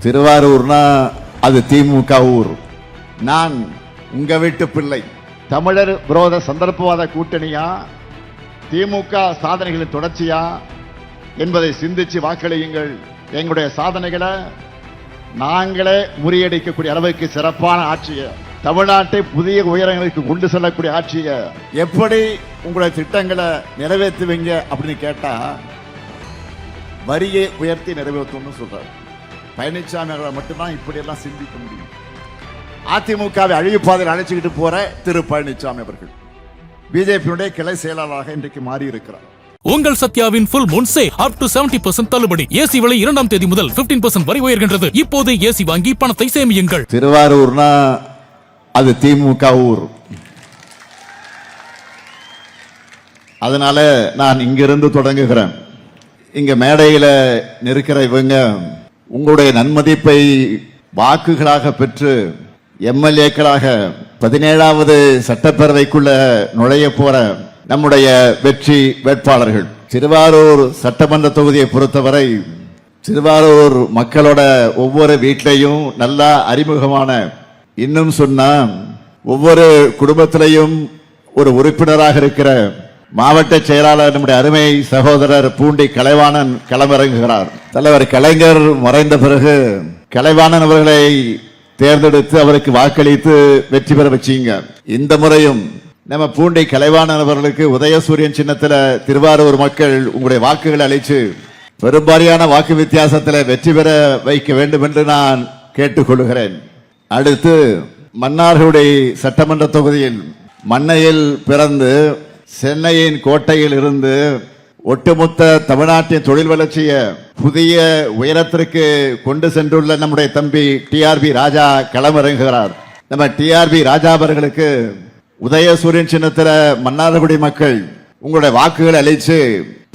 திருவாரூர்னா அது திமுக ஊர். நான் உங்க வீட்டு பிள்ளை. தமிழர் விரோத சந்தர்ப்பவாத கூட்டணியா திமுக சாதனைகளின் தொடர்ச்சியா என்பதை சிந்திச்சு வாக்களியுங்கள். எங்களுடைய சாதனைகளை நாங்களே முறியடிக்கக்கூடிய அளவுக்கு சிறப்பான ஆட்சியை, தமிழ்நாட்டை புதிய உயரங்களுக்கு கொண்டு செல்லக்கூடிய ஆட்சியை எப்படி உங்களுடைய திட்டங்களை நிறைவேற்றுவீங்க அப்படின்னு கேட்டா வரியை உயர்த்தி நிறைவேற்றணும்னு சொல்றாரு. பழனிசாமி அவர்களை மட்டும்தான் இப்படி எல்லாம் சிந்திக்க முடியும். அதிமுகவை அழிவுப்பாதையில் அழைச்சிக்கிட்டு போற திரு பழனிசாமி அவர்கள் பிஜேபியுடைய கிளை செயலாளராக இன்றைக்கு மாறி இருக்கிறார். உங்கள் சத்யாவின் full moon sale up to 70% தள்ளுபடி. ஏசி விலை 2ஆம் தேதி முதல் 15% வரை உயர்கின்றது. இப்போது ஏசி வாங்கி பணத்தை சேமியுங்கள். திருவாரூர்னா அது திமுக ஊர். அதனால நான் இங்கிருந்து தொடங்குகிறேன். இங்க மேடையில நிற்கிற இவங்க உங்களுடைய நன்மதிப்பை வாக்குகளாக பெற்று எம்எல்ஏக்களாக 17வது சட்டப்பேரவைக்குள்ள நுழைய போற நம்முடைய வெற்றி வேட்பாளர்கள். திருவாரூர் சட்டமன்ற தொகுதியை பொறுத்தவரை திருவாரூர் மக்களோட ஒவ்வொரு வீட்டிலையும் நல்லா அறிமுகமான, இன்னும் சொன்னா ஒவ்வொரு குடும்பத்திலையும் ஒரு உறுப்பினராக இருக்கிற மாவட்ட செயலாளர் நம்முடைய அருமை சகோதரர் பூண்டி கலைவாணன் களமிறங்குகிறார். தலைவர் கலைஞர் மறைந்த பிறகு கலைவாணன் அவர்களை தேர்ந்தெடுத்து அவருக்கு வாக்களித்து வெற்றி பெற வச்சீங்க. இந்த முறையும் நம்ம பூண்டி கலைவாணன் அவர்களுக்கு உதயசூரியன் சின்னத்தில் திருவாரூர் மக்கள் உங்களுடைய வாக்குகளை அளித்து பெரும்பாலான வாக்கு வித்தியாசத்தில் வெற்றி பெற வைக்க வேண்டும் என்று நான் கேட்டுக்கொள்கிறேன். அடுத்து மன்னார்குடி சட்டமன்ற தொகுதியில் மண்ணையில் பிறந்து சென்னையின் கோட்டையில் இருந்து ஒட்டுமொத்த தமிழ்நாட்டின் தொழில் வளர்ச்சியை புதிய உயரத்திற்கு கொண்டு சென்றுள்ள நம்முடைய தம்பி டிஆர்பி ராஜா களமிறங்குகிறார். நம்ம டிஆர்பி ராஜா அவர்களுக்கு உதயசூரியன் சின்னத்தில் மன்னார்குடி மக்கள் உங்களுடைய வாக்குகளை அளித்து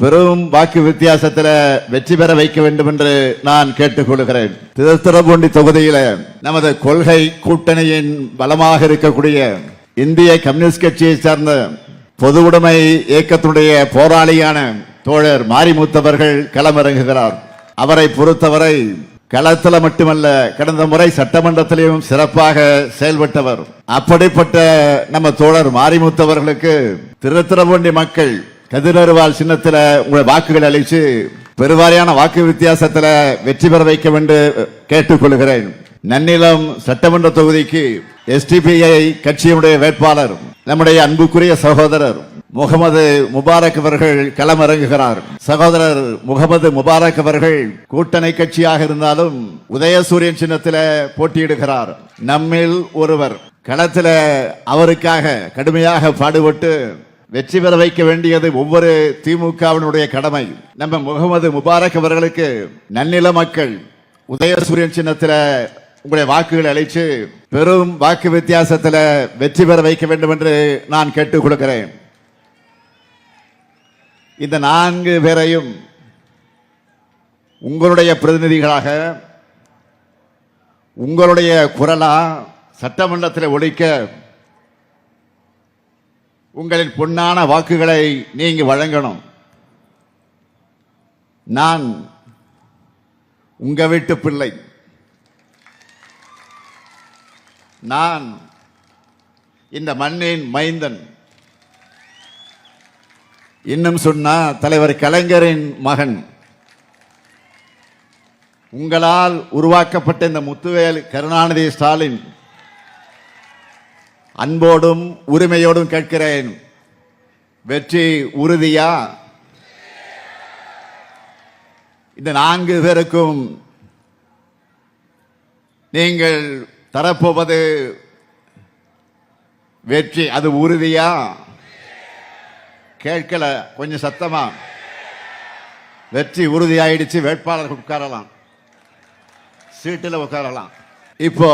பெரும் வாக்கு வித்தியாசத்தில் வெற்றி பெற வைக்க வேண்டும் என்று நான் கேட்டுக்கொள்கிறேன். திருத்துறைப்பூண்டி தொகுதியில நமது கொள்கை கூட்டணியின் பலமாக இருக்கக்கூடிய இந்திய கம்யூனிஸ்ட் கட்சியை சார்ந்த பொது உடைமை இயக்கத்துடைய போராளியான தோழர் மாரிமுத்தவர்கள் களமிறங்குகிறார். அவரை பொறுத்தவரை களத்தில் மட்டுமல்ல, கடந்த முறை சட்டமன்றத்திலும் சிறப்பாக செயல்பட்டவர். அப்படிப்பட்ட நம்ம தோழர் மாரிமுத்தவர்களுக்கு திருத்துறைப்பூண்டி மக்கள் கதிரருவாள் சின்னத்தில் உங்களை வாக்குகள் அளித்து பெருவாரியான வாக்கு வித்தியாசத்தில் வெற்றி பெற வைக்க வேண்டும் கேட்டுக்கொள்கிறேன். நன்னிலம் சட்டமன்ற தொகுதிக்கு எஸ்டிபிஐ கட்சியினுடைய வேட்பாளர் நம்முடைய அன்புக்குரிய சகோதரர் முகமது முபாரக் அவர்கள் களமிறங்குகிறார். சகோதரர் முகமது முபாரக் அவர்கள் கூட்டணி கட்சியாக இருந்தாலும் உதயசூரியன் சின்னத்தில் போட்டியிடுகிறார். நம்மில் ஒருவர் களத்தில் அவருக்காக கடுமையாக பாடுபட்டு வெற்றி பெற வைக்க வேண்டியது ஒவ்வொரு திமுகவினுடைய கடமை. நம்ம முகமது முபாரக் அவர்களுக்கு நன்னில மக்கள் உதயசூரியன் சின்னத்தில் உங்களுடைய வாக்குகளை அளித்து பெரும் வாக்கு வித்தியாசத்தில் வெற்றி பெற வைக்க வேண்டும் என்று நான் கேட்டுக் கொடுக்கிறேன். இந்த 4 பேரையும் உங்களுடைய பிரதிநிதிகளாக உங்களுடைய குரலா சட்டமன்றத்தில் ஒலிக்க உங்களின் பொன்னான வாக்குகளை நீங்க வழங்கணும். நான் உங்க வீட்டு பிள்ளை. நான் இந்த மண்ணின் மைந்தன். இன்னும் சொன்னா தலைவர் கலைஞரின் மகன். உங்களால் உருவாக்கப்பட்ட இந்த முத்துவேல் கருணாநிதி ஸ்டாலின் அன்போடும் உரிமையோடும் கேட்கிறேன், வெற்றி உறுதியா? இந்த 4 பேருக்கும் நீங்கள் தரப்போவது வெற்றி, அது உறுதியா? கேட்கல, கொஞ்சம் சத்தமா. வெற்றி உறுதியாயிடுச்சு. வேட்பாளர் உட்காரலாம், சீட்டில் உட்காரலாம். இப்போ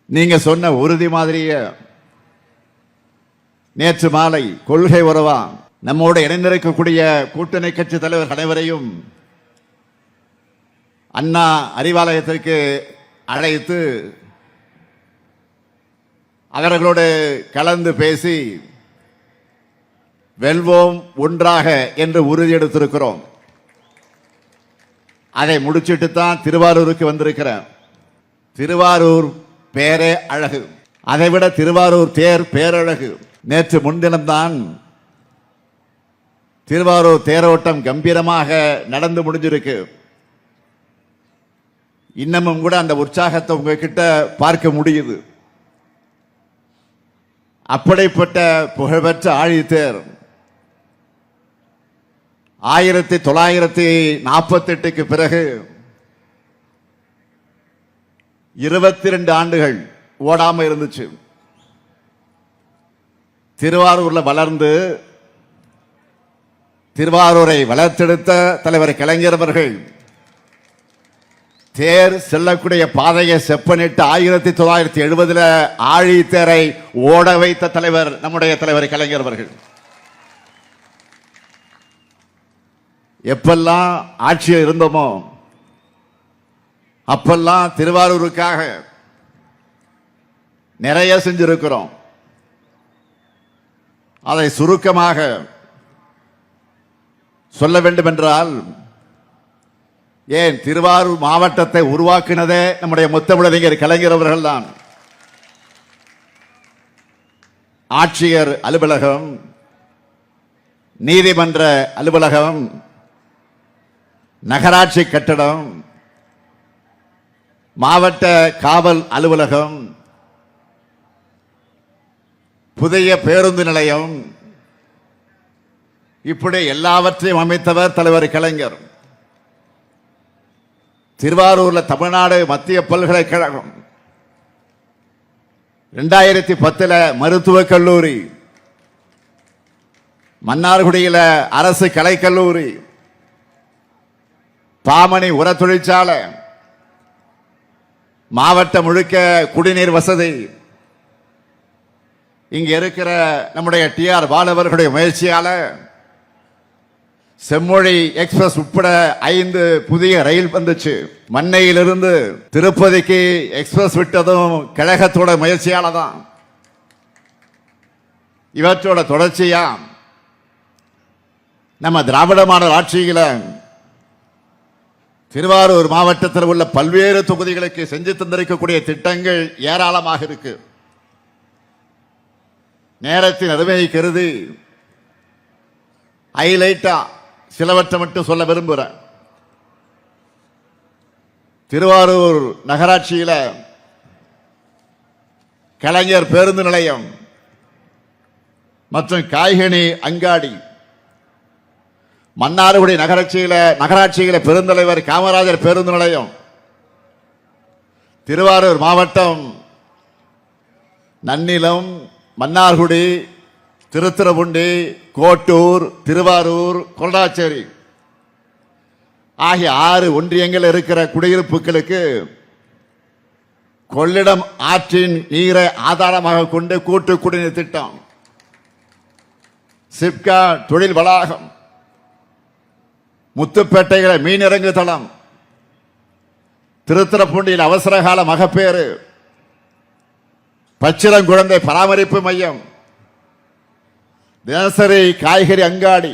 நீங்க சொன்ன உறுதி மாதிரியே நேற்று மாலை கொள்கை உறவா நம்மோடு இணைந்திருக்கக்கூடிய கூட்டணி கட்சி தலைவர் அனைவரையும் அண்ணா அறிவாலயத்திற்கு அழைத்து அவர்களோடு கலந்து பேசி வெல்வோம் ஒன்றாக என்று உறுதி எடுத்திருக்கிறோம். அதை முடிச்சிட்டு தான் திருவாரூருக்கு வந்திருக்கிறேன். திருவாரூர் பேரே அழகு, அதைவிட திருவாரூர் தேர் பேரழகு. நேற்று முன்தினம்தான் திருவாரூர் தேரோட்டம் கம்பீரமாக நடந்து முடிஞ்சிருக்கு. இன்னமும் கூட அந்த உற்சாகத்தை உங்ககிட்ட பார்க்க முடியுது. அப்படிப்பட்ட புகழ்பெற்ற ஆழித்தேர் 1948க்கு பிறகு 22 ஆண்டுகள் ஓடாம இருந்துச்சு. திருவாரூர்ல வளர்ந்து திருவாரூரை வளர்த்தெடுத்த தலைவர் கலைஞர் அவர்கள் தேர் செல்லக்கூடிய பாதையை செப்பனிட்டு 1970 ஆழித்தேரை ஓட வைத்த தலைவர் நம்முடைய தலைவர் கலைஞர் அவர்கள். எப்பெல்லாம் ஆட்சியில் இருந்தோமோ அப்பெல்லாம் திருவாரூருக்காக நிறைய செஞ்சிருக்கிறோம். அதை சுருக்கமாக சொல்ல வேண்டும் என்றால், ஏன் திருவாரூர் மாவட்டத்தை உருவாக்கினதே நம்முடைய முத்தமிழறிஞர் கலைஞர் அவர்கள் தான். ஆட்சியர் அலுவலகம், நீதிமன்ற அலுவலகம், நகராட்சி கட்டடம், மாவட்ட காவல் அலுவலகம், புதிய பேருந்து நிலையம், இப்படி எல்லாவற்றையும் அமைத்தவர் தலைவர் கலைஞர். திருவாரூர்ல தமிழ்நாடு மத்திய பல்கலைக்கழகம், 2010 மருத்துவக் கல்லூரி, மன்னார்குடியில அரசு கலைக்கல்லூரி, பாமணி உர தொழிற்சாலை, மாவட்டம் முழுக்க குடிநீர் வசதி. இங்க இருக்கிற நம்முடைய TR பாலு அவர்களுடைய முயற்சியால செம்மொழி எக்ஸ்பிரஸ் உட்பட 5 புதிய ரயில் வந்துச்சு. மண்ணையிலிருந்து திருப்பதிக்கு எக்ஸ்பிரஸ் விட்டதும் கழகத்தோட முயற்சியால தான். இவற்றோட தொடர்ச்சியா நம்ம திராவிட மாடல் ஆட்சியில திருவாரூர் மாவட்டத்தில் உள்ள பல்வேறு தொகுதிகளுக்கு செஞ்சு தந்திருக்கக்கூடிய திட்டங்கள் ஏராளமாக இருக்கு. நேரத்தின் அருமையை கருதி ஹைலைட்டா சிலவற்றை மட்டும் சொல்ல விரும்புகிறேன். திருவாரூர் நகராட்சியில கலைஞர் பேருந்து நிலையம் மற்றும் காய்கனி அங்காடி, மன்னார்குடி நகராட்சியில பெருந்தலைவர் காமராஜர் பேருந்து நிலையம், திருவாரூர் மாவட்டம் நன்னிலம், மன்னார்குடி, திருத்துறைப்பூண்டி, கோட்டூர், திருவாரூர், கொரடாச்சேரி ஆகிய 6 ஒன்றியங்கள் இருக்கிற குடியிருப்புகளுக்கு கொள்ளிடம் ஆற்றின் நீரை ஆதாரமாக கொண்டு கூட்டு குடிநீர் திட்டம், சிப்கா தொழில் வளாகம், முத்துப்பேட்டையில மீனிறங்கு தளம், திருத்துறைப்பூண்டியில் அவசரகால மகப்பேறு, பச்சிளங்குழந்தை பராமரிப்பு மையம், தினசரி காய்கறி அங்காடி,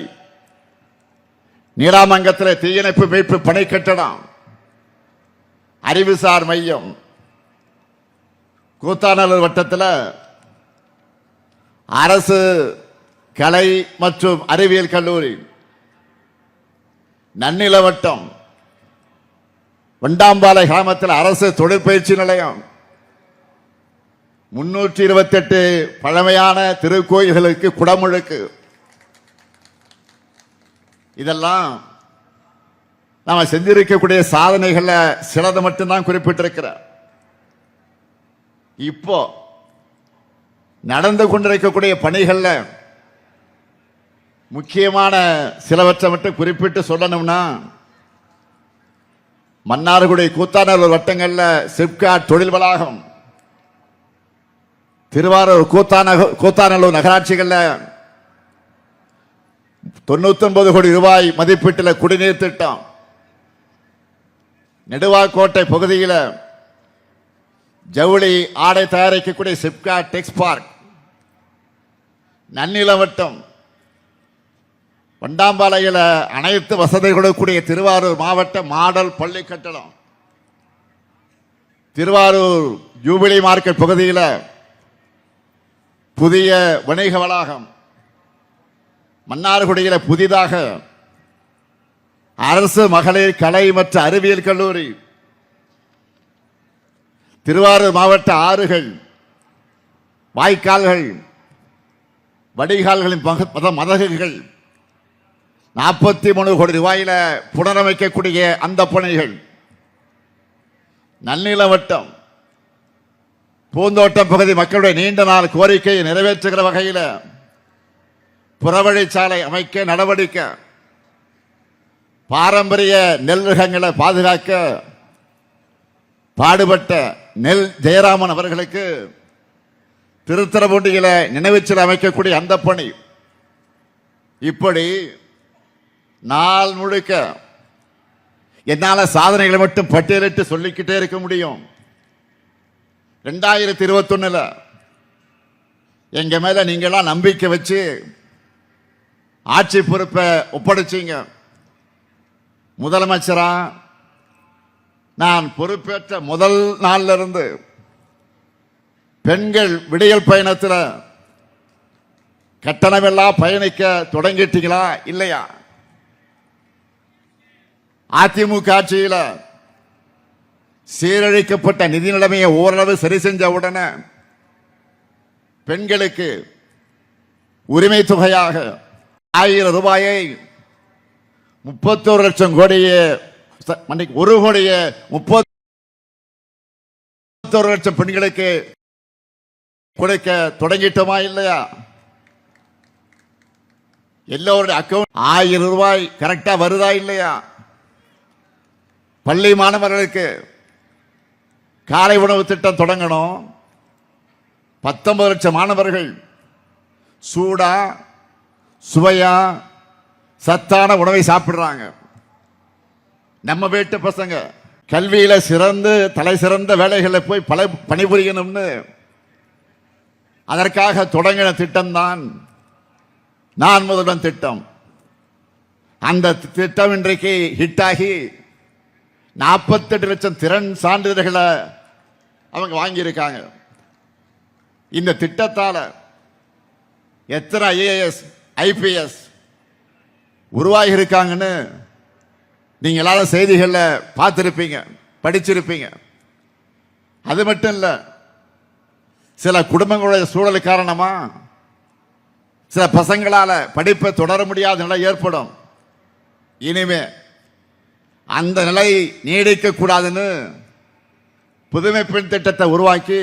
நீடாமங்கத்தில் தீயணைப்பு மீட்பு பணி கட்டடம், அறிவுசார் மையம், கூத்தாநல்லூர் வட்டத்தில் அரசு கலை மற்றும் அறிவியல் கல்லூரி, நன்னில வட்டம் வண்டாம்பாலை கிராமத்தில் அரசு தொழிற்பயிற்சி நிலையம், 328 பழமையான திருக்கோயில்களுக்கு குடமுழுக்கு. இதெல்லாம் நாம செஞ்சிருக்கக்கூடிய சாதனைகள்ல சிலது மட்டும்தான் குறிப்பிட்டிருக்கிறார். இப்போ நடந்து கொண்டிருக்கக்கூடிய பணிகள்ல முக்கியமான சிலவற்றை மட்டும் குறிப்பிட்டு சொல்லணும்னா, மன்னார்குடி கூத்தாநல்லூர் வட்டங்கள்ல சிப்கா தொழில் வளாகம், திருவாரூர் கூத்தாநல்லூர் நகராட்சிகள்ல 99 கோடி ரூபாய் மதிப்பீட்டில் குடிநீர் திட்டம், நெடுவாக்கோட்டை பகுதியில் ஜவுளி ஆடை தயாரிக்கக்கூடிய சிப்கா டெக்ஸ் பார்க், நன்னிலம் வட்டம் வண்டாம்பாளையில் அனைத்து வசதிகளுடன் கூடிய திருவாரூர் மாவட்ட மாடல் பள்ளி கட்டடம், திருவாரூர் ஜூபிலி மார்க்கெட் பகுதியில் புதிய வணிக வளாகம், மன்னார்குடியில் புதிதாக அரசு மகளிர் கலை மற்றும் அறிவியல் கல்லூரி, திருவாரூர் மாவட்ட ஆறுகள், வாய்க்கால்கள், வடிகால்களின் மதகுகள் 43 கோடி ரூபாயில புனரமைக்கக்கூடிய அந்த பணிகள், நன்னில வட்டம் பூந்தோட்டம் பகுதி மக்களுடைய நீண்ட நாள் கோரிக்கையை நிறைவேற்றுகிற வகையில் புறவழிச்சாலை அமைக்க நடவடிக்கை, பாரம்பரிய நெல் ரகங்களை பாதுகாக்க பாடுபட்ட நெல் ஜெயராமன் அவர்களுக்கு திருத்தரப்பூண்டியில நினைவுச்சிலை அமைக்கக்கூடிய அந்த பணி, இப்படி நாள் முழுக்க என்னால சாதனைகளை மட்டும் பட்டியலிட்டு சொல்லிக்கிட்டே இருக்க முடியும். 2021 எங்க மேல நீங்களாம் நம்பிக்கை வச்சு ஆட்சி பொறுப்பை ஒப்படைச்சீங்க. முதலமைச்சரா நான் பொறுப்பேற்ற முதல் நாள்ல இருந்து பெண்கள் விடியல் பயணத்தில் கட்டணமெல்லாம் பயணிக்க தொடங்கிட்டீங்களா இல்லையா? அதிமுக ஆட்சியில் சீரழிக்கப்பட்ட நிதி நிலைமையை ஓரளவு சரி செஞ்ச உடனே பெண்களுக்கு உரிமை தொகையாக 1000 ரூபாயை 31 லட்சம் கோடியே 1 கோடியே 31 லட்சம் பெண்களுக்கு கொடுக்க தொடங்கிட்டோமா இல்லையா? எல்லோருடைய அக்கௌண்ட் 1000 ரூபாய் கரெக்டா வருதா இல்லையா? பள்ளி மாணவர்களுக்கு காலை உணவு திட்டம் தொடங்கணும். 19 லட்சம் மாணவர்கள் சூடா சுவையா சத்தான உணவை சாப்பிடுறாங்க. நம்ம வீட்டு பசங்க கல்வியில சிறந்து தலை சிறந்த வேலைகளில் போய் பணிபுரியணும்னு அதற்காக தொடங்கின திட்டம் தான் நான் முதல்வன் திட்டம். அந்த திட்டம் இன்றைக்கு ஹிட் ஆகி 48 லட்சம் திறன் சான்றிதழ்களை அவங்க வாங்கியிருக்காங்க. இந்த திட்டத்தால எத்தனை ஐஏஎஸ் ஐபிஎஸ் உருவாகி இருக்காங்கன்னு நீங்க எல்லாரும் செய்திகளில் பார்த்திருப்பீங்க, படிச்சிருப்பீங்க. அது மட்டும் இல்ல, சில குடும்பங்களுடைய சூழல் காரணமா சில பசங்களால படிப்பை தொடர முடியாத நிலை ஏற்படும். இனிமே அந்த நிலை நீடிக்க கூடாதுன்னு புதுமை பெண் திட்டத்தை உருவாக்கி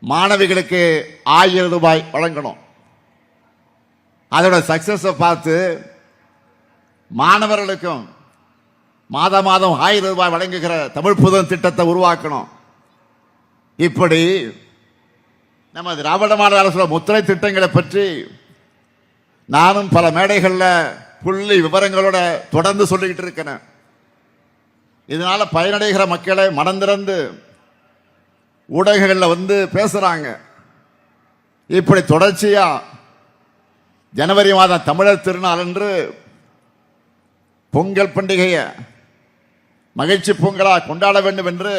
மாணவிகளுக்கு 1000 ரூபாய் வழங்கணும். அதோட சக்சஸ் பார்த்து மாணவர்களுக்கும் மாதம் 1000 ரூபாய் வழங்குகிற தமிழ் புதுமை திட்டத்தை உருவாக்கணும். இப்படி நம்ம திராவிட மாடல் அரசு முத்திரை திட்டங்களை பற்றி நானும் பல மேடைகளில் புள்ளி விவரங்களோட தொடர்ந்து சொல்லிக்கிட்டு இருக்கிறேன். இதனால பயனடைகிற மக்களை மனம் திறந்து ஊடகங்களில் வந்து பேசுறாங்க. இப்படி தொடர்ச்சியா ஜனவரி மாதம் தமிழர் திருநாள் அன்று பொங்கல் பண்டிகையை மகிழ்ச்சி பொங்கலா கொண்டாட வேண்டும் என்று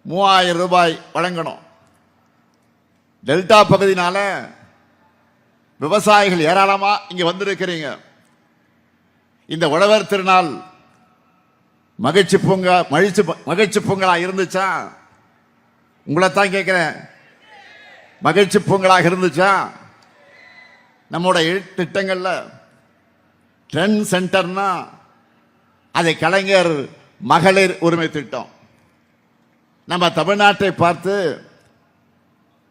3000 ரூபாய் வழங்கணும். டெல்டா பகுதினால விவசாயிகள் ஏராளமா இங்க வந்திருக்கிறீங்க. இந்த உழவர் திருநாள் மகிழ்ச்சி பொங்கலா இருந்துச்சா? உங்களை தான் கேட்கிறேன். மகிழ்ச்சி பொங்கலாக இருந்துச்சா? நம்முடைய திட்டங்கள்ல ட்ரெண்ட் சென்டர்னா அதை கலைஞர் மகளிர் உரிமை திட்டம். நம்ம தமிழ்நாட்டை பார்த்து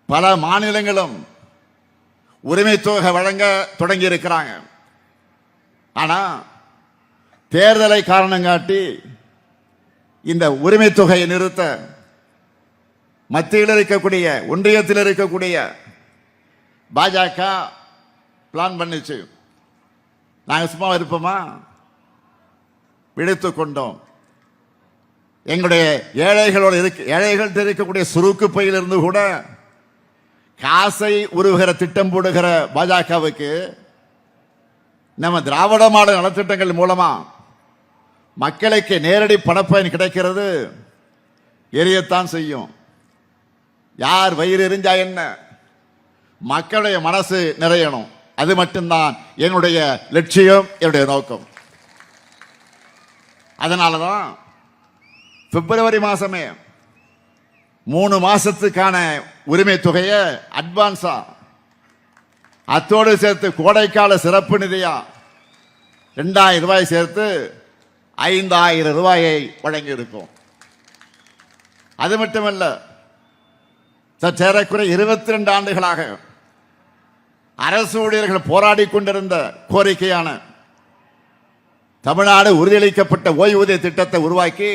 பல மாநிலங்களும் உரிமை தொகை வழங்க தொடங்கி இருக்கிறாங்க. ஆனா தேர்தலை காரணம் காட்டி இந்த உரிமை தொகையை நிறுத்த மத்தியில் இருக்கக்கூடிய ஒன்றியத்தில் இருக்கக்கூடிய பாஜக பிளான் பண்ணிச்சு. நாங்கள் சும்மா இருப்போமா? விடுத்து கொண்டோம். எங்களுடைய ஏழைகள் இருக்கக்கூடிய சுருக்கு பையிலிருந்து கூட காசை உருவுகிற திட்டம் போடுகிற பாஜகவுக்கு நம்ம திராவிட மாடல் நலத்திட்டங்கள் மூலமா மக்களுக்கு நேரடி பணப்பயன் கிடைக்கிறது எரியத்தான் செய்யும். யார் வயிறு எரிஞ்சா என்ன, மக்களுடைய மனசு நிறையணும். அது மட்டும்தான் என்னுடைய லட்சியம், என்னுடைய நோக்கம். அதனாலதான் பிப்ரவரி மாசமே 3 மாசத்துக்கான உரிமை தொகையை அட்வான்ஸா, அத்தோடு சேர்த்து கோடைக்கால சிறப்பு நிதியா 2000 ரூபாய் சேர்த்து 5000 ரூபாயை வழங்கி இருக்கும். அது மட்டுமல்ல, சற்றேறக்குறைய 22 ஆண்டுகளாக அரசு ஊழியர்கள் போராடி கொண்டிருந்த கோரிக்கையான தமிழ்நாடு உறுதியளிக்கப்பட்ட ஓய்வூதிய திட்டத்தை உருவாக்கி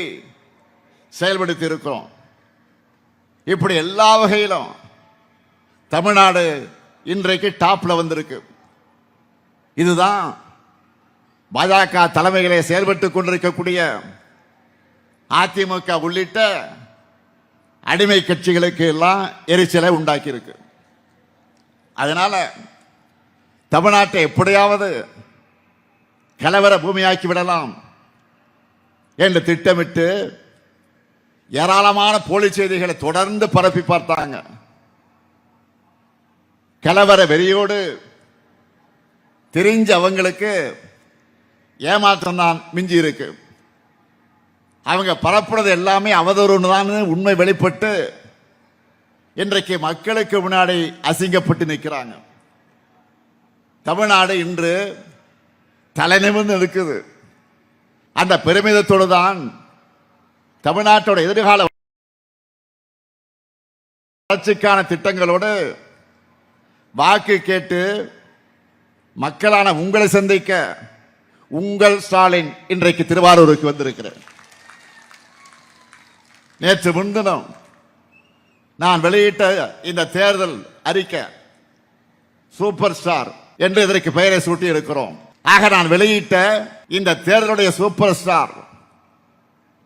செயல்படுத்தி இருக்கிறோம். இப்படி எல்லா வகையிலும் தமிழ்நாடு இன்றைக்கு டாப்ல வந்திருக்கு. இதுதான் பாஜக தலைமையிலே செயல்பட்டுக் கொண்டிருக்கக்கூடிய அதிமுக உள்ளிட்ட அடிமை கட்சிகளுக்கு எல்லாம் எரிச்சலை உண்டாக்கி இருக்கு. அதனால தமிழ்நாட்டை எப்படியாவது கலவர பூமியாக்கி விடலாம் என்று திட்டமிட்டு ஏராளமான போலி செய்திகளை தொடர்ந்து பரப்பி பார்த்தாங்க. கலவர வெறியோடு தெரிஞ்ச அவங்களுக்கு ஏமாற்றம் தான் மிஞ்சி இருக்கு. அவங்க பரப்புறது எல்லாமே அவதூறுன்னு தான் உண்மை வெளிப்பட்டு இன்றைக்கு மக்களுக்கு முன்னாடி அசிங்கப்பட்டு நிற்கிறாங்க. தமிழ்நாடு இன்று தலை நிமிர்ந்து இருக்குது. அந்த பெருமிதத்தோடு தான் தமிழ்நாட்டோட எதிர்கால வளர்ச்சிக்கான திட்டங்களோடு வாக்கு கேட்டு மக்களான உங்களை சந்திக்க உங்கள் ஸ்டாலின் இன்றைக்கு திருவாரூருக்கு வந்திருக்கிறேன். நேற்று முன்தினம் நான் வெளியிட்ட இந்த தேர்தல் அறிக்கை சூப்பர் ஸ்டார் என்று இதற்கு பெயரை சூட்டி இருக்கிறோம். ஆக நான் வெளியிட்ட இந்த தேர்தலுடைய சூப்பர் ஸ்டார்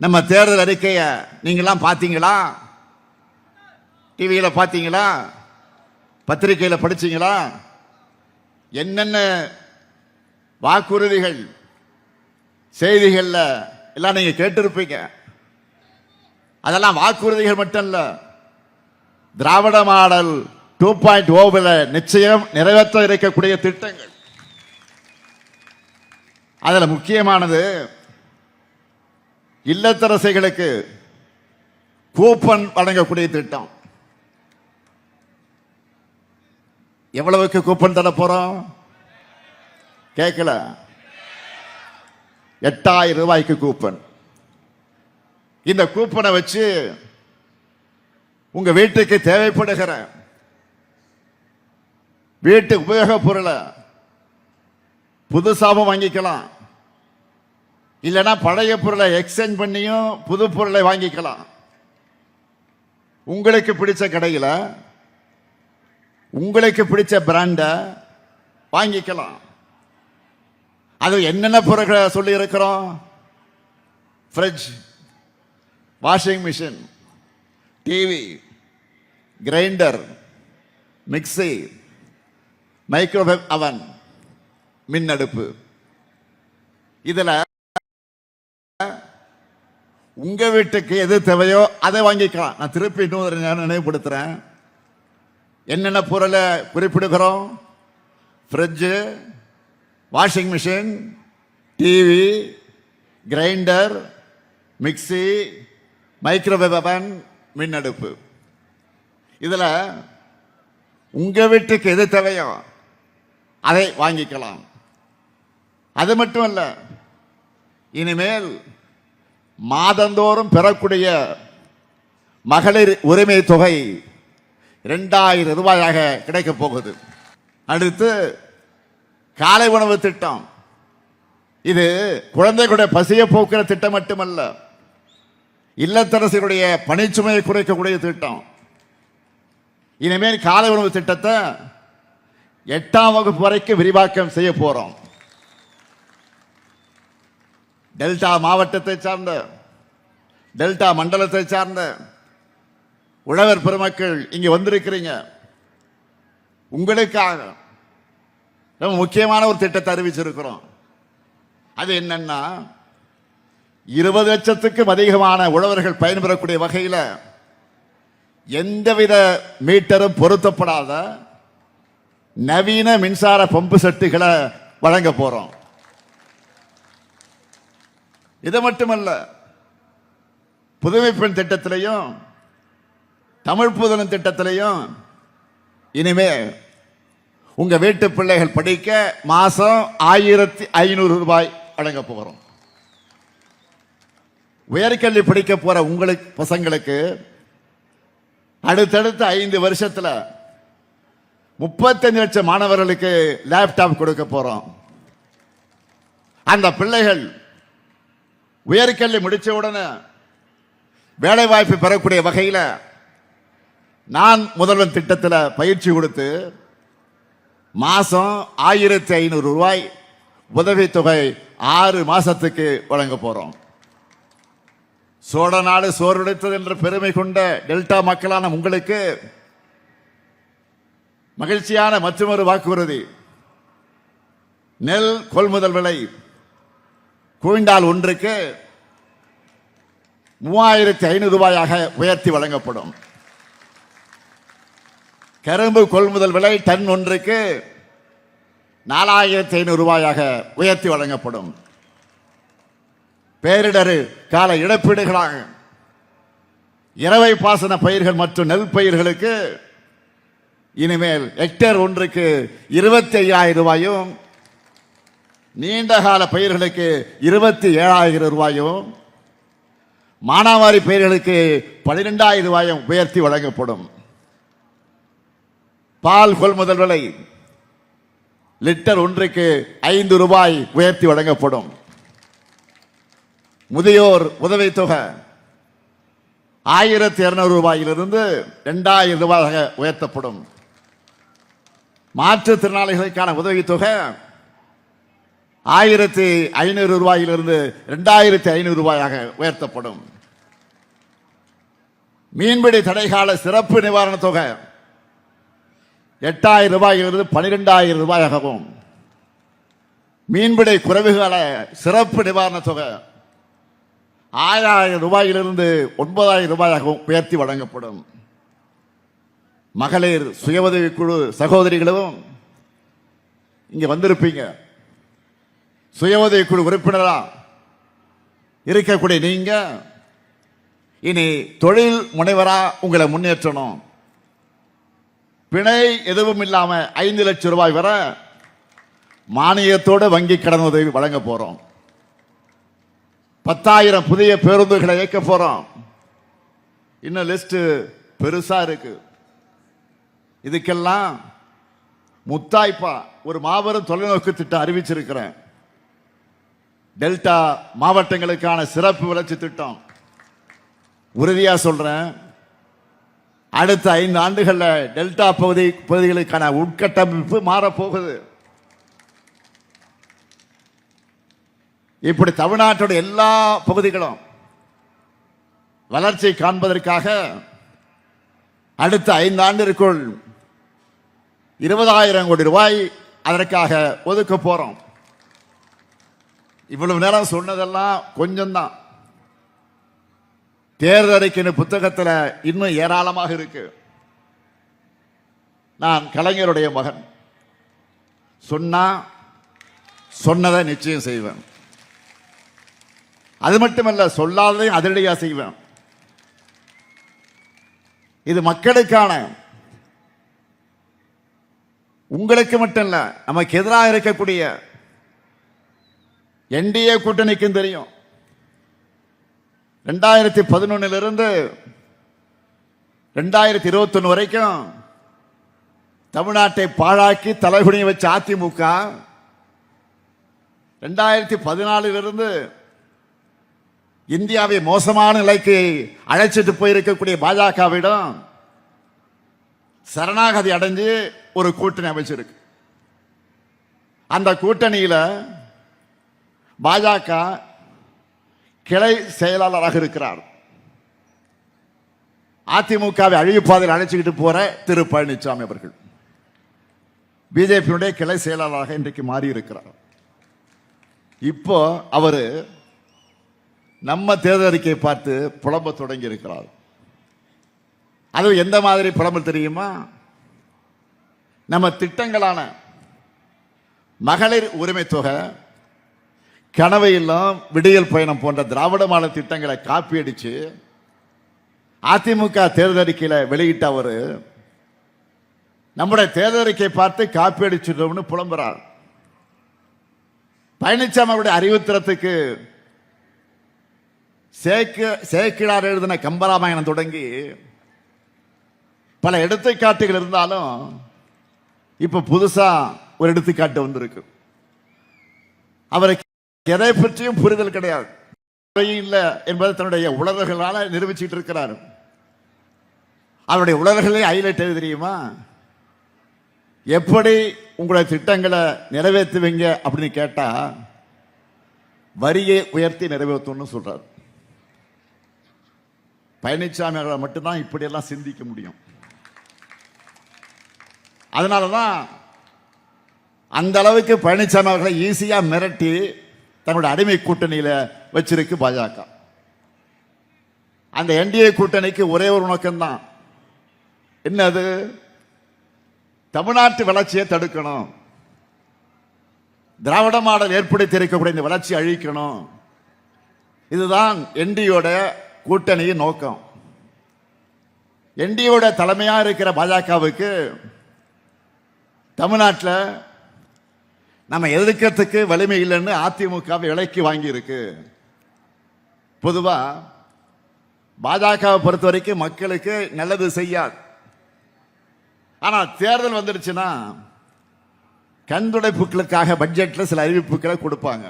நம்ம தேர்தல் அறிக்கையை நீங்களாம் பார்த்தீங்களா? டிவியில பார்த்தீங்களா? பத்திரிகையில் படிச்சீங்களா? என்னென்ன வாக்குறுதிகள் செய்திகள்ல எல்லாம் நீங்க கேட்டிருப்பீங்க. அதெல்லாம் வாக்குறுதிகள் மட்டும் இல்ல, திராவிட மாடல் 2.0 நிச்சயம் நிறைவேற்ற இருக்கக்கூடிய திட்டங்கள். அதுல முக்கியமானது இல்லத்தரசிகளுக்கு கூப்பன் வழங்கக்கூடிய திட்டம். எவ்வளவுக்கு கூப்பன் தர போறோம்? கேட்கல. 8000 ரூபாய்க்கு கூப்பன். இந்த கூப்பனை வச்சு உங்க வீட்டுக்கு தேவைப்படுகிற வீட்டு உபயோக பொருளை புதுசாவும் வாங்கிக்கலாம், இல்லைன்னா பழைய பொருளை எக்ஸ்சேஞ்ச் பண்ணியும் புது பொருளை வாங்கிக்கலாம். உங்களுக்கு பிடிச்ச கடையில் உங்களுக்கு பிடிச்ச பிராண்ட வாங்கிக்கலாம். அது என்னென்ன பொருட்களை சொல்லி இருக்கிறோம்? Fridge, washing machine, TV, grinder, mixie, microwave அவன், மின் அடுப்பு. இதுல உங்க வீட்டுக்கு எது தேவையோ அதை வாங்கிக்கலாம். நான் திருப்பி இன்னொரு நினைவுபடுத்துறேன். என்னென்ன பொருளை குறிப்பிடுகிறோம்? Fridge, washing machine, TV, grinder, mixie, microwave அவன், மின் அடுப்பு. இதுல உங்க வீட்டுக்கு எது தேவையோ அதை வாங்கிக்கலாம். அது மட்டுமல்ல, இனிமேல் மாதந்தோறும் பெறக்கூடிய மகளிர் உரிமை தொகை 2000 ரூபாயாக கிடைக்க போகுது. அடுத்து காலை உணவு திட்டம். இது குழந்தைகளுடைய பசியை போக்குற திட்டம் மட்டுமல்ல, இல்லத்தரசிகளுடைய பணிச்சுமையை குறைக்கக்கூடிய திட்டம். இனிமேல் காலை உணவு திட்டத்தை 8ஆம் வகுப்பு வரைக்கும் விரிவாக்கம் செய்ய போறோம். டெல்டா மாவட்டத்தை சார்ந்த, டெல்டா மண்டலத்தை சார்ந்த உழவர் பெருமக்கள் இங்க வந்திருக்கிறீங்க. உங்களுக்காக ரொம்ப முக்கியமான ஒரு திட்டத்தை அறிவிச்சிருக்கிறோம். அது என்னன்னா 20 லட்சத்துக்கும் அதிகமான உழவர்கள் பயன்பெறக்கூடிய வகையில் எந்தவித மீட்டரும் பொருத்தப்படாத நவீன மின்சார பம்பு செட்டுகளை வழங்க போறோம். இது மட்டுமல்ல, புதுமை பெண் திட்டத்திலையும் தமிழ் புதனம் திட்டத்திலையும் இனிமே உங்க வீட்டு பிள்ளைகள் படிக்க மாசம் 1500 ரூபாய் வழங்க போகிறோம். உயர்கல்வி படிக்க போற உங்களுக்கு பசங்களுக்கு அடுத்தடுத்த 5 வருஷத்துல 35 லட்சம் மாணவர்களுக்கு லேப்டாப் கொடுக்க போறோம். அந்த பிள்ளைகள் உயர்கல்வி முடிச்ச உடனே வேலை வாய்ப்பு பெறக்கூடிய வகையில் நான் முதல்வன் திட்டத்தில் பயிற்சி கொடுத்து மாசம் 1500 ரூபாய் உதவித்தொகை 6 மாசத்துக்கு வழங்க போறோம். சோழ நாடு சோர்வடைத்தது என்ற பெருமை கொண்ட டெல்டா மக்களான உங்களுக்கு மகிழ்ச்சியான மற்றொரு வாக்குறுதி. நெல் கொள்முதல் விலை குவிண்டால் ஒன்றுக்கு 3500 ரூபாயாக உயர்த்தி வழங்கப்படும். கரும்பு கொள்முதல் விலை டன் ஒன்றுக்கு 4500 ரூபாயாக உயர்த்தி வழங்கப்படும். பேரிடர் கால இழப்பீடுகளாக இரவை பாசன பயிர்கள் மற்றும் நெல் பயிர்களுக்கு இனிமேல் ஹெக்டேர் ஒன்றுக்கு 25000 ரூபாயும், நீண்ட கால பயிர்களுக்கு 27000 ரூபாயும், மானாவாரி பயிர்களுக்கு 12000 ரூபாயும் உயர்த்தி வழங்கப்படும். பால் கொள்முதல் விலை லிட்டர் ஒன்றுக்கு 5 ரூபாய் உயர்த்தி வழங்கப்படும். முதியோர் உதவித்தொகை 1200 ரூபாயிலிருந்து 2000 ரூபாயாக உயர்த்தப்படும். மாற்றுத்திறனாளிகளுக்கான உதவித்தொகை 1500 ரூபாயிலிருந்து 2500 ரூபாயாக உயர்த்தப்படும். மீன்பிடி தடைகால சிறப்பு நிவாரண தொகை 8000 ரூபாயிலிருந்து 12000 ரூபாயாகவும், மீன்பிடி குறைவுகால சிறப்பு நிவாரண தொகை 6000 ரூபாயிலிருந்து 9000 ரூபாயாகவும் உயர்த்தி வழங்கப்படும். மகளிர் சுய உதவி குழு சகோதரிகளும் இங்க வந்திருப்பீங்க. சுய உதவி குழு உறுப்பினரா இருக்கக்கூடிய நீங்க இனி தொழில் முனைவரா உங்களை முன்னேற்றணும். பிணை எதுவும் இல்லாம 5 லட்சம் ரூபாய் வரை மானியத்தோடு வங்கி கடன் உதவி வழங்க போறோம். 10,000 புதிய பேருந்துகளை இயக்க போறோம். இன்னும் லிஸ்ட் பெருசா இருக்கு. இதுக்கெல்லாம் முத்தாய்ப்பா ஒரு மாபெரும் தொலைநோக்கு திட்டம் அறிவிச்சிருக்கிறேன். டெல்டா மாவட்டங்களுக்கான சிறப்பு வளர்ச்சி திட்டம். உறுதியா சொல்றேன், அடுத்த 5 ஆண்டுகளில் டெல்டா பகுதிகளுக்கான உட்கட்டமைப்பு மாறப்போகுது. இப்படி தமிழ்நாட்டுடைய எல்லா பகுதிகளும் வளர்ச்சி காண்பதற்காக அடுத்த 5 ஆண்டிற்குள் 20,000 கோடி ரூபாய் அதற்காக ஒதுக்க போறோம். இவ்வளவு நேரம் சொன்னதெல்லாம் கொஞ்சம் தான். தேர்தல் அறிக்கை புத்தகத்தில் இன்னும் ஏராளமாக இருக்கு. நான் கலைஞருடைய மகன். சொன்னா சொன்னதை நிச்சயம் செய்வேன். அது மட்டுமல்ல, சொல்லாததையும் அதிரடியா செய்வேன். இது மக்களுக்கான, உங்களுக்கு மட்டும் இல்ல, நமக்கு எதிராக இருக்கக்கூடிய என்டிஏ கூட்டணிக்கும் தெரியும். 2011 2021 வரைக்கும் தமிழ்நாட்டை பாழாக்கி தலைகுனிய வச்ச அதிமுக 2014 இந்தியாவை மோசமான நிலைக்கு அழைச்சிட்டு போயிருக்கக்கூடிய பாஜகவிடம் சரணாகதி அடைஞ்சு ஒரு கூட்டணி அமைச்சிருக்கு. அந்த கூட்டணியில பாஜக கிளை செயலாளராக இருக்கிறார். அதிமுகவை அழிவுப்பாதையில் அழைச்சிக்கிட்டு போற திரு பழனிசாமி அவர்கள். பிஜேபியுடைய கிளை செயலாளராக இன்றைக்கு மாறி இருக்கிறார். இப்போ அவரு நம்ம தேர்தல் அறிக்கையை பார்த்து புலம்ப தொடங்கி இருக்கிறார். அது எந்த மாதிரி புலம்பல் தெரியுமா? நம்ம திட்டங்களான மகளிர் உரிமை தொகை, கனவு இல்லம், விடியல் பயணம் போன்ற திராவிட மாடல் திட்டங்களை காப்பி அடிச்சு அதிமுக தேர்தல் அறிக்கையில வெளியிட்ட அவரு நம்முடைய தேர்தல் அறிக்கையை பார்த்து காப்பி அடிச்சிட்டோம்னு புலம்புறார். பழனிசாமி அவருடைய அறிவுத்திறத்துக்கு சேக்கிழார் எழுதின கம்பராமாயணம் தொடங்கி பல எடுத்துக்காட்டுகள் இருந்தாலும் இப்ப புதுசா ஒரு எடுத்துக்காட்டு வந்திருக்கு. அவருக்கு எதை பற்றியும் புரிதல் கிடையாது, இல்லை என்பதை தன்னுடைய உளறல்களால நிரூபிச்சுட்டு இருக்கிறார். அவருடைய உளறல்களை ஹைலைட் எது தெரியுமா? எப்படி உங்களுடைய திட்டங்களை நிறைவேற்றுவீங்க அப்படின்னு கேட்டா வரியை உயர்த்தி நிறைவேற்றணும்னு சொல்றார். பழனிசாமி அவர்களை மட்டும்தான் இப்படியெல்லாம் சிந்திக்க முடியும். அதனாலதான் அந்த அளவுக்கு பழனிசாமி அவர்களை ஈஸியா மிரட்டி தன்னுடைய அடிமை கூட்டணியில வச்சிருக்கு பாஜக. அந்த என்டிஏ கூட்டணிக்கு ஒரே ஒரு நோக்கம்தான். என்னது? தமிழ்நாட்டு வளர்ச்சியை தடுக்கணும், திராவிட மாடல் ஏற்படுத்தி இருக்கக்கூடிய இந்த வளர்ச்சியை அழிக்கணும். இதுதான் என்டியோட கூட்டணியின் நோக்கம். என்டியோட தலைமையா இருக்கிற பாஜகவுக்கு தமிழ்நாட்டில் நம்ம எதிர்க்கிறதுக்கு வலிமை இல்லைன்னு அதிமுக விலைக்கு வாங்கி இருக்கு. பொதுவா பாஜகவை பொறுத்த வரைக்கும் மக்களுக்கு நல்லது செய்யாது. ஆனா தேர்தல் வந்துடுச்சுன்னா கண்துடைப்புகளுக்காக பட்ஜெட்ல சில அறிவிப்புகளை கொடுப்பாங்க.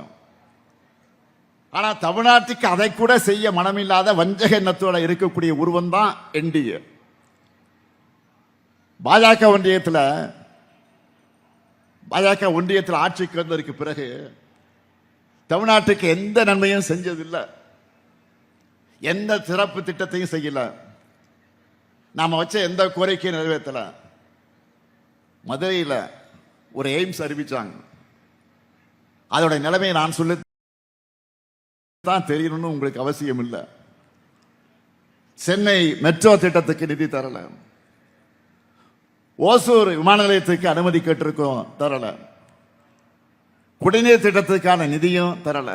ஆனா தமிழ்நாட்டுக்கு அதை கூட செய்ய மனமில்லாத வஞ்சக எண்ணத்தோட இருக்கக்கூடிய உருவம் தான் என்டிஏ. பாஜக ஒன்றியத்தில் ஆட்சிக்கு வந்ததற்கு பிறகு தமிழ்நாட்டுக்கு எந்த நன்மையும் செஞ்சதில்லை, எந்த சிறப்பு திட்டத்தையும் செய்யல, நாம வச்ச எந்த கோரிக்கையும் நிறைவேற்றல. மதுரையில் ஒரு எய்ம்ஸ் அறிவிச்சாங்க. அதோட நிலைமையை நான் சொல்லி தான் தெரியணும்னு உங்களுக்கு அவசியம் இல்லை. சென்னை மெட்ரோ திட்டத்துக்கு நிதி தரல, ஓசூர் விமான நிலையத்துக்கு அனுமதி கேட்டிருக்கோம், தரல, குடிநீர் திட்டத்துக்கான நிதியும் தரல.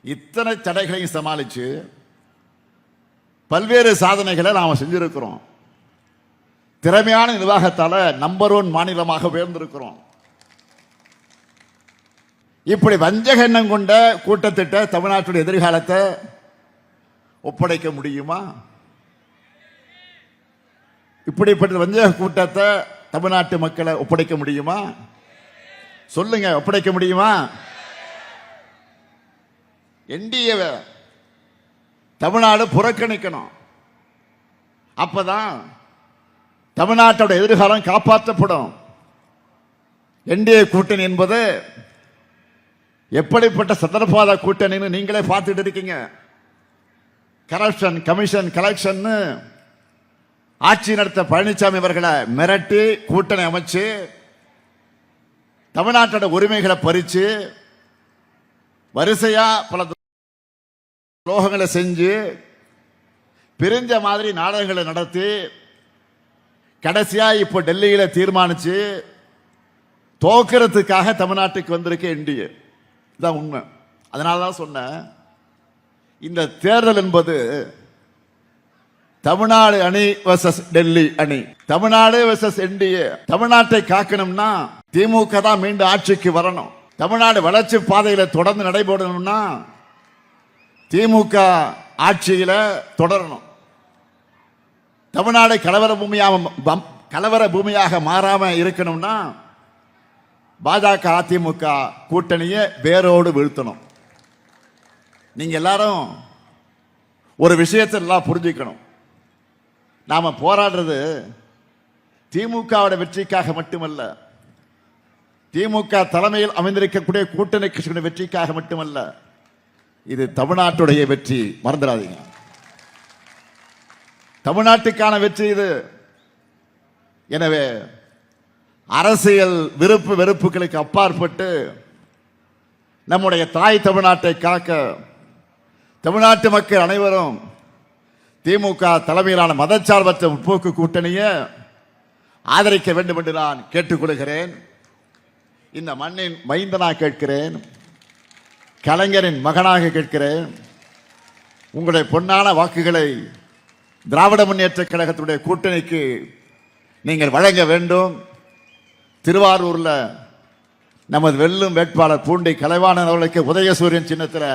இத்தனை தடைகளையும் சமாளிச்சு பல்வேறு சாதனைகளை நாம செஞ்சிருக்கிறோம். திறமையான நிர்வாகத்தால நம்பர் 1 மாநிலமாக உயர்ந்திருக்கிறோம். இப்படி வஞ்சக எண்ணம் கொண்ட கூட்டத்திட்ட தமிழ்நாட்டுடைய எதிர்காலத்தை ஒப்படைக்க முடியுமா? இப்படிப்பட்ட வஞ்சக கூட்டத்தை தமிழ்நாட்டு மக்களை ஒப்படைக்க முடியுமா? சொல்லுங்க, ஒப்படைக்க முடியுமா? என்டிஏ தமிழ்நாடு புறக்கணிக்கணும். அப்பதான் தமிழ்நாட்டோட எதிர்காலம் காப்பாற்றப்படும். என்டிஏ கூட்டணி என்பது எப்படிப்பட்ட சந்தர்ப்பாத கூட்டணின்னு நீங்களே பார்த்துட்டு இருக்கீங்க. கரப்ஷன் கமிஷன் கலெக்ஷன் ஆட்சி நடத்த பழனிசாமி அவர்களை மிரட்டி கூட்டணி அமைச்சு தமிழ்நாட்டோட உரிமைகளை பறிச்சு வரிசையா பல துரோகங்களை செஞ்சு பிரிஞ்ச மாதிரி நாடகங்களை நடத்தி கடைசியா இப்போ டெல்லியில தீர்மானிச்சு தோக்கிறதுக்காக தமிழ்நாட்டுக்கு வந்திருக்க என்டிஏ. இதுதான் உண்மை. அதனாலதான் சொன்னேன், இந்த தேர்தல் என்பது தமிழ்நாடு அணி வெர்சஸ் டெல்லி அணி, தமிழ்நாடு வெர்சஸ் என்டிஏ. தமிழ்நாட்டை காக்கணும்னா திமுக தான் மீண்டும் ஆட்சிக்கு வரணும். தமிழ்நாடு வளர்ச்சி பாதையில தொடர்ந்து நடைபெறணும்னா திமுக ஆட்சியில தொடரணும். தமிழ்நாடு கலவர பூமியாக மாறாம இருக்கணும்னா பாஜக அதிமுக கூட்டணியை வேரோடு வீழ்த்தணும். நீங்க எல்லாரும் ஒரு விஷயத்தை எல்லாம் புரிஞ்சுக்கணும். நாம போராடுறது திமுகவோட வெற்றிக்காக மட்டுமல்ல, திமுக தலைமையில் அமைந்திருக்கக்கூடிய கூட்டணி கட்சிகளுடைய வெற்றிக்காக மட்டுமல்ல, இது தமிழ்நாட்டுடைய வெற்றி. மறந்துடாதீங்க, தமிழ்நாட்டுக்கான வெற்றி இது. எனவே அரசியல் விருப்பு வெறுப்புகளுக்கு அப்பாற்பட்டு நம்முடைய தாய் தமிழ்நாட்டை காக்க தமிழ்நாட்டு மக்கள் அனைவரும் திமுக தலைமையிலான மதச்சார்பற்ற முற்போக்கு கூட்டணியை ஆதரிக்க வேண்டும் என்று நான் கேட்டுக்கொள்கிறேன். இந்த மண்ணின் மைந்தனாக கேட்கிறேன், கலைஞரின் மகனாக கேட்கிறேன். உங்களுடைய பொன்னான வாக்குகளை திராவிட முன்னேற்ற கழகத்துடைய கூட்டணிக்கு நீங்கள் வழங்க வேண்டும். திருவாரூர்ல நமது வெல்லும் வேட்பாளர் பூண்டி கலைவாணன் அவர்களுக்கு உதயசூரியன் சின்னத்தில்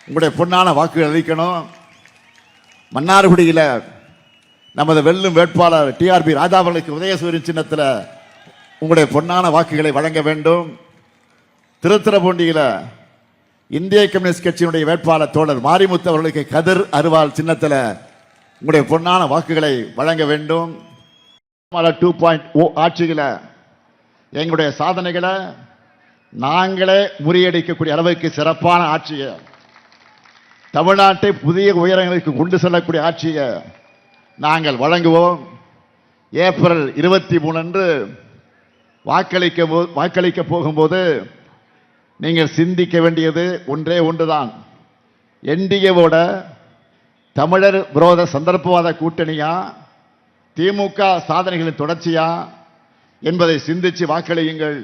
உங்களுடைய பொன்னான வாக்குகள் அளிக்கணும். மன்னார்குடியில் நமது வெல்லும் வேட்பாளர் டிஆர்பி ராஜா அவர்களுக்கு உதயசூரியன் சின்னத்தில் உங்களுடைய பொன்னான வாக்குகளை வழங்க வேண்டும். திருத்துறைப்பூண்டியில் இந்திய கம்யூனிஸ்ட் கட்சியினுடைய வேட்பாளர் தோழர் மாரிமுத்து அவர்களுக்கு கதிர் அருவாள் சின்னத்தில் உங்களுடைய பொன்னான வாக்குகளை வழங்க வேண்டும். 2.0 ஆட்சியில் எங்களுடைய சாதனைகளை நாங்களே முறியடிக்கக்கூடிய அளவுக்கு சிறப்பான ஆட்சியை, தமிழ்நாட்டை புதிய உயரங்களுக்கு கொண்டு செல்லக்கூடிய ஆட்சியை நாங்கள் வழங்குவோம். ஏப்ரல் 23 அன்று வாக்களிக்க போகும்போது நீங்கள் சிந்திக்க வேண்டியது ஒன்றே ஒன்றுதான். என்டிஏவோட தமிழர் விரோத சந்தர்ப்பவாத கூட்டணியா, திமுக சாதனைகளின் தொடர்ச்சியா என்பதை சிந்திச்சு வாக்களியுங்கள்.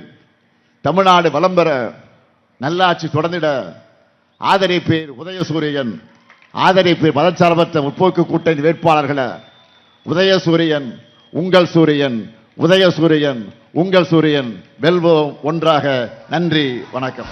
தமிழ்நாடு வளம் பெற, நல்லாட்சி தொடர்ந்திட ஆதரிப்பீர் உதயசூரியன், ஆதரிப்பீர் மதச்சார்பற்ற முற்போக்கு கூட்டணி வேட்பாளர்களை. உதயசூரியன் உங்கள் சூரியன், உதயசூரியன் உங்கள் சூரியன். வெல்வோம் ஒன்றாக. நன்றி, வணக்கம்.